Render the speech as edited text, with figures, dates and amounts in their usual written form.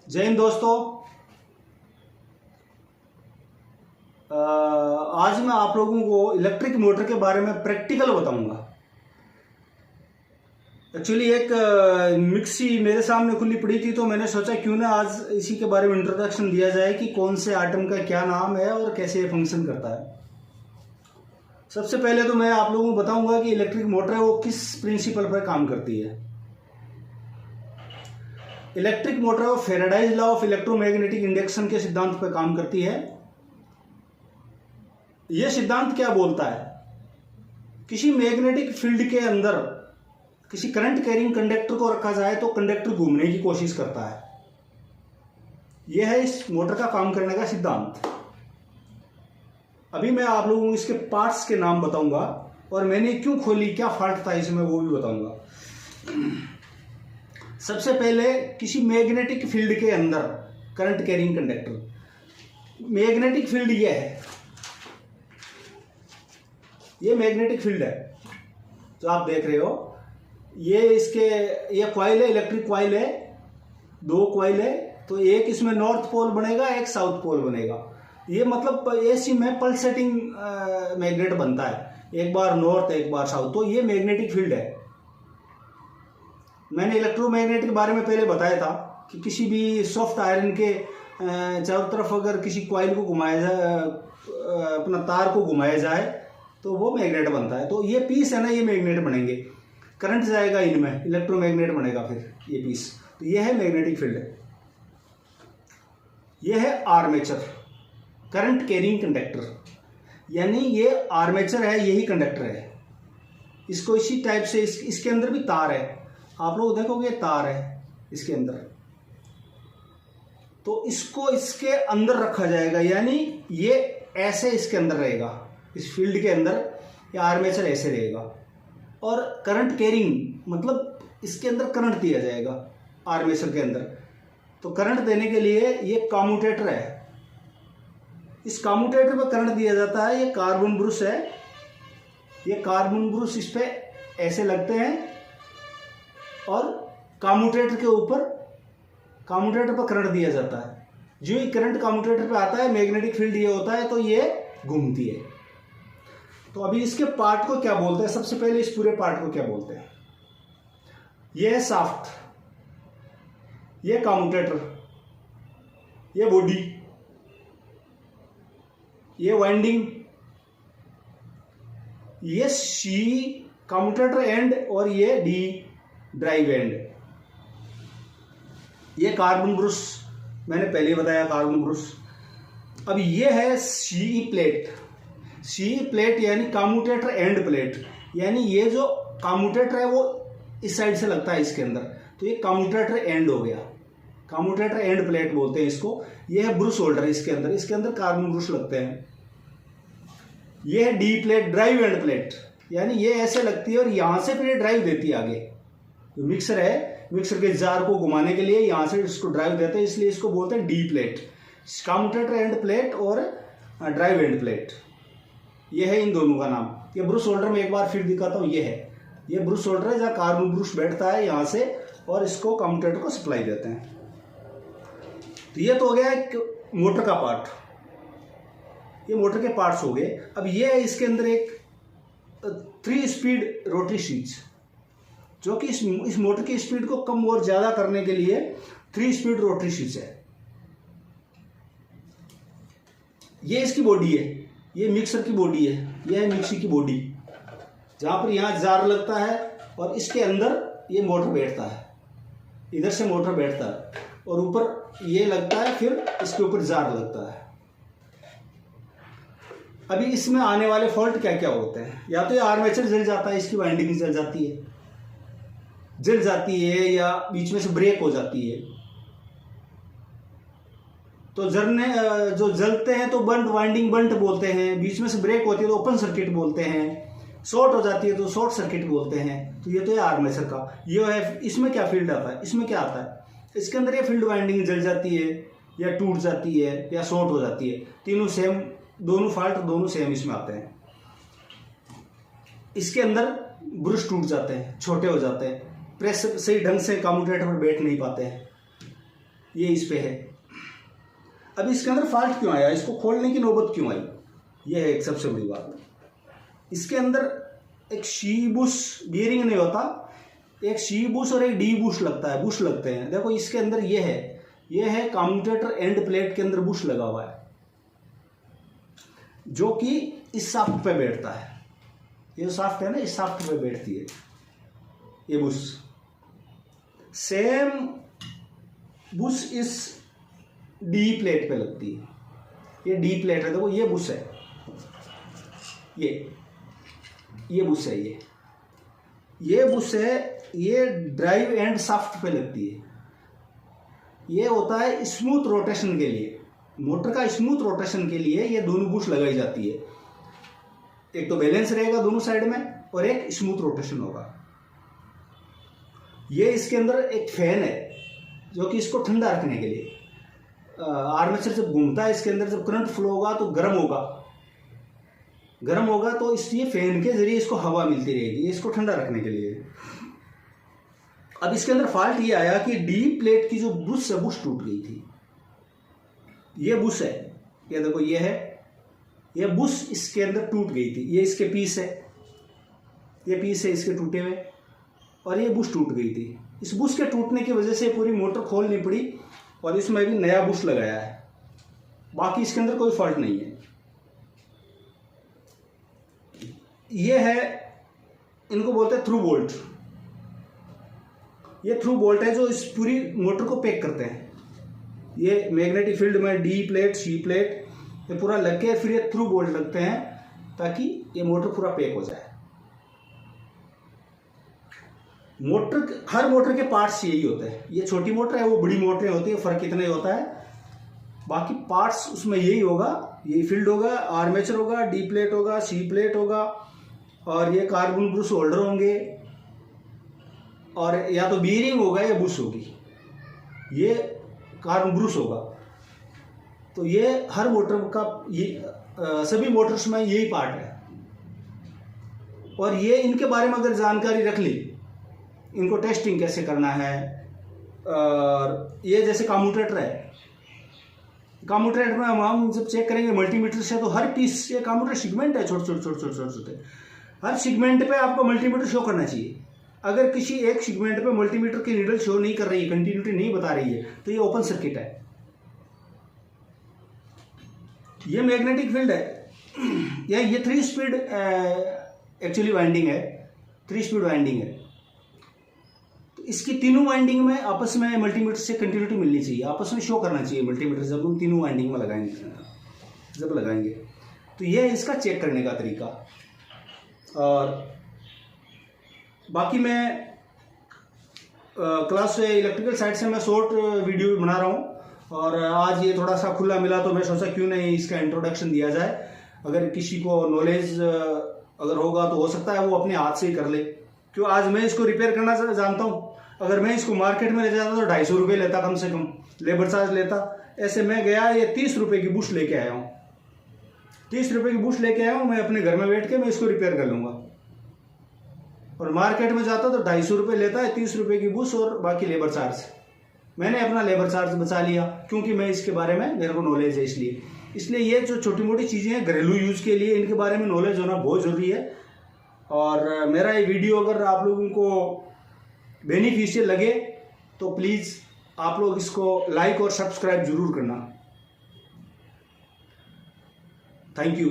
जय हिंद दोस्तों। आज मैं आप लोगों को इलेक्ट्रिक मोटर के बारे में प्रैक्टिकल बताऊंगा। एक्चुअली एक मिक्सी मेरे सामने खुली पड़ी थी तो मैंने सोचा क्यों ना आज इसी के बारे में इंट्रोडक्शन दिया जाए कि कौन से आइटम का क्या नाम है और कैसे ये फंक्शन करता है। सबसे पहले तो मैं आप लोगों को बताऊंगा कि इलेक्ट्रिक मोटर है वो किस प्रिंसिपल पर काम करती है। Electric motor Faraday's law of electromagnetic induction के सिद्धांत पर काम करती है। यह सिद्धांत क्या बोलता है? किसी मैग्नेटिक फील्ड के अंदर किसी करंट कैरिंग कंडक्टर को रखा जाए तो कंडक्टर घूमने की कोशिश करता है। यह है इस मोटर का काम करने का सिद्धांत। अभी मैं आप लोगों को इसके पार्ट्स के नाम बताऊंगा और मैंने क्यों खोली, क्या फॉल्ट था इसमें, वो भी बताऊंगा। सबसे पहले किसी मैग्नेटिक फील्ड के अंदर current carrying conductor. Magnetic field यह है, ये मैग्नेटिक फील्ड है जो आप देख रहे हो। ये कॉइल है, इलेक्ट्रिक कॉइल है, दो कॉइल है। तो एक इसमें नॉर्थ पोल बनेगा, एक साउथ पोल बनेगा। ये मतलब एसी में पल्सेटिंग मैग्नेट बनता है, एक बार नॉर्थ एक बार साउथ। तो ये मैग्नेटिक फील्ड है। मैंने इलेक्ट्रोमैग्नेट के बारे में पहले बताया था कि किसी भी सॉफ्ट आयरन के चारों तरफ अगर किसी कॉइल को घुमाया जाए, अपना तार को घुमाया जाए तो वो मैग्नेट बनता है। तो ये पीस है ना, ये मैग्नेट बनेंगे, करंट जाएगा इनमें, इलेक्ट्रोमैग्नेट बनेगा फिर ये पीस। तो ये है मैग्नेटिक फील्ड। ये है आर्मेचर, करंट कैरिंग कंडक्टर। यानी ये आर्मेचर है, यही कंडक्टर है। इसको इसी टाइप से इसके अंदर भी तार है, आप लोग देखोगे तार है इसके अंदर। तो इसको इसके अंदर रखा जाएगा, यानी ये ऐसे इसके अंदर रहेगा, इस फील्ड के अंदर ये आर्मेचर ऐसे रहेगा। और करंट कैरिंग मतलब इसके अंदर करंट दिया जाएगा आर्मेचर के अंदर। तो करंट देने के लिए ये कम्यूटेटर है, इस कम्यूटेटर पर करंट दिया जाता है। ये कार्बन ब्रश है, ये कार्बन ब्रश इस पे ऐसे लगते हैं और कम्यूटेटर के ऊपर, कम्यूटेटर पर करंट दिया जाता है। जो ही करंट कम्यूटेटर पे आता है, मैग्नेटिक फील्ड ये होता है तो ये घूमती है। तो अभी इसके पार्ट को क्या बोलते हैं? सबसे पहले इस पूरे पार्ट को क्या बोलते हैं? ये है शाफ्ट, ये कम्यूटेटर, ये बॉडी, ये वाइंडिंग, ये सी कम्यूटेटर एंड और ये डी ड्राइव एंड। ये कार्बन ब्रश मैंने पहले बताया, कार्बन ब्रश। अब ये है सी प्लेट। सी प्लेट यानी कम्यूटेटर एंड प्लेट, यानी ये जो कम्यूटेटर है वो इस साइड से लगता है इसके अंदर, तो ये कम्यूटेटर एंड हो गया, कम्यूटेटर एंड प्लेट बोलते हैं इसको। ये है ब्रश होल्डर, इसके अंदर कार्बन ब्रश लगते हैं। ये है D plate, drive end plate, यानी ये ऐसे लगती है और यहां से फिर ड्राइव देती है आगे। जो मिक्सर है, मिक्सर के जार को घुमाने के लिए यहां से इसको ड्राइव देते हैं, इसलिए इसको बोलते हैं D plate, commutator end plate और ड्राइव एंड प्लेट। ये है इन दोनों का नाम। ये ब्रश होल्डर में एक बार फिर दिखाता हूँ। ये है, ये ब्रश होल्डर है जहाँ कार्बन ब्रश बैठता है यहाँ से, और इसको कम्यूटेटर को सप्लाई देते हैं। तो ये तो हो गया एक मोटर का पार्ट, ये मोटर के पार्ट्स हो गए। अब ये है इसके अंदर एक 3 स्पीड रोटरी स्विच, जो कि इस मोटर की स्पीड को कम और ज्यादा करने के लिए 3 स्पीड रोटरी स्विच है। ये इसकी बॉडी है, ये मिक्सर की बॉडी है, ये है मिक्सी की बॉडी, जहां पर यहां जार लगता है और इसके अंदर ये मोटर बैठता है, इधर से मोटर बैठता है और ऊपर ये लगता है, फिर इसके ऊपर जार लगता है। अभी इसमें आने वाले फॉल्ट क्या क्या होते हैं? या तो ये आर्मेचर जल जाता है, इसकी वाइंडिंग जल जाती है, या बीच में से ब्रेक हो जाती है। तो जो जलते हैं तो बंट, वाइंडिंग बंट बोलते हैं। बीच में से ब्रेक होती है तो ओपन सर्किट बोलते हैं। शॉर्ट हो जाती है तो शॉर्ट सर्किट बोलते हैं। तो ये तो है आर्मेचर का। ये है, इसमें क्या फील्ड आता है? इसमें क्या आता है? इसके अंदर ये फील्ड वाइंडिंग जल जाती है या टूट जाती है या शॉर्ट हो जाती है। तीनों सेम, दोनों फॉल्ट दोनों सेम इसमें आते हैं। इसके अंदर ब्रश टूट जाते हैं, छोटे हो जाते हैं, प्रेस सही ढंग से कम्यूटेटर पर बैठ नहीं पाते हैं। ये इस पे है। अब इसके अंदर फॉल्ट क्यों आया, इसको खोलने की नौबत क्यों आई, ये है एक सबसे बड़ी बात। इसके अंदर एक शी बुश बियरिंग नहीं होता, एक शी बुश और एक डी बुश लगता है, बुश लगते हैं। देखो इसके अंदर ये है कम्यूटेटर एंड प्लेट के अंदर बुश लगा हुआ है, जो कि इस शाफ्ट पे बैठता है। ये जो शाफ्ट है ना, इस शाफ्ट पे बैठती है ये बुश। सेम बुश इस डी प्लेट पे लगती है, ये डी प्लेट है। देखो ये बुश है, ये बुश है, ये बुश है, ये ड्राइव एंड शाफ्ट पे लगती है। ये होता है स्मूथ रोटेशन के लिए, मोटर का स्मूथ रोटेशन के लिए ये दोनों बुश लगाई जाती है। एक तो बैलेंस रहेगा दोनों साइड में और एक स्मूथ रोटेशन होगा। ये इसके अंदर एक फैन है जो कि इसको ठंडा रखने के लिए, आर्मेचर जब घूमता है इसके अंदर जब करंट फ्लो होगा तो गर्म होगा तो इसलिए फैन के जरिए इसको हवा मिलती रहेगी, इसको ठंडा रखने के लिए। अब इसके अंदर फॉल्ट ये आया कि डी प्लेट की जो बुश है, बुश टूट गई थी। ये बुश है, ये देखो ये है, ये बुश इसके अंदर टूट गई थी। ये इसके पीस है, ये पीस है इसके टूटे हुए, और ये बुश टूट गई थी। इस बुश के टूटने की वजह से पूरी मोटर खोलनी पड़ी और इसमें भी नया बुश लगाया है। बाकी इसके अंदर कोई फॉल्ट नहीं है। ये है, इनको बोलते हैं थ्रू बोल्ट। ये थ्रू बोल्ट है जो इस पूरी मोटर को पैक करते हैं। ये मैग्नेटिक फील्ड में डी प्लेट, सी प्लेट, ये पूरा लग के फिर ये थ्रू बोल्ट लगते हैं ताकि ये मोटर पूरा पैक हो जाए। हर मोटर के पार्ट्स यही होते हैं। ये छोटी मोटर है, वो बड़ी मोटरें होती है, फर्क इतना ही होता है। बाकी पार्ट्स उसमें यही होगा, यही फील्ड होगा, आर्मेचर होगा, डी प्लेट होगा, सी प्लेट होगा, और ये कार्बन ब्रुश होल्डर होंगे, और या तो बीयरिंग होगा या बुश होगी, ये कार्बन ब्रुश होगा। तो ये हर मोटर का ये सभी मोटर्स में यही पार्ट है। और ये इनके बारे में अगर जानकारी रख ली, इनको टेस्टिंग कैसे करना है, और ये जैसे कम्यूटेटर है, कम्यूटेटर में हम जब चेक करेंगे मल्टीमीटर से तो हर पीस, ये कम्यूटेटर सेगमेंट है, छोटे, हर सेगमेंट पे आपको मल्टीमीटर शो करना चाहिए। अगर किसी एक सेगमेंट पे मल्टीमीटर की नीडल शो नहीं कर रही है, कंटिन्यूटी नहीं बता रही है, तो ये ओपन सर्किट है। ये मैग्नेटिक फील्ड है, ये 3 स्पीड एक्चुअली वाइंडिंग है, 3 स्पीड वाइंडिंग है। तो इसकी तीनों वाइंडिंग में आपस में मल्टीमीटर से कंटिन्यूटी मिलनी चाहिए, आपस में शो करना चाहिए मल्टीमीटर जब हम तीनों वाइंडिंग में लगाएंगे। तो ये है इसका चेक करने का तरीका। और बाकी मैं क्लास इलेक्ट्रिकल साइड से मैं शॉर्ट वीडियो बना रहा हूँ, और आज ये थोड़ा सा खुला मिला तो मैं सोचा क्यों नहीं इसका इंट्रोडक्शन दिया जाए। अगर किसी को नॉलेज अगर होगा तो हो सकता है वो अपने हाथ से ही कर ले। क्यों, आज मैं इसको रिपेयर करना जानता हूँ, अगर मैं इसको मार्केट में ले जाता तो 250 रुपये लेता, कम से कम लेबर चार्ज लेता। ऐसे मैं गया, ये 30 रुपये की बुश लेके आया हूँ, 30 रुपये की बुश लेके आया हूँ। मैं अपने घर में बैठ के मैं इसको रिपेयर कर लूँगा। और मार्केट में जाता तो 250 रुपये लेता है, 30 रुपये की बुश और बाकी लेबर चार्ज। मैंने अपना लेबर चार्ज बचा लिया, क्योंकि मैं इसके बारे में मेरे को नॉलेज है। इसलिए ये जो छोटी मोटी चीज़ें हैं घरेलू यूज़ के लिए, इनके बारे में नॉलेज होना बहुत ज़रूरी है। और मेरा ये वीडियो अगर आप लोगों को बेनिफिशियल लगे तो प्लीज़ आप लोग इसको लाइक और सब्सक्राइब जरूर करना। Thank you.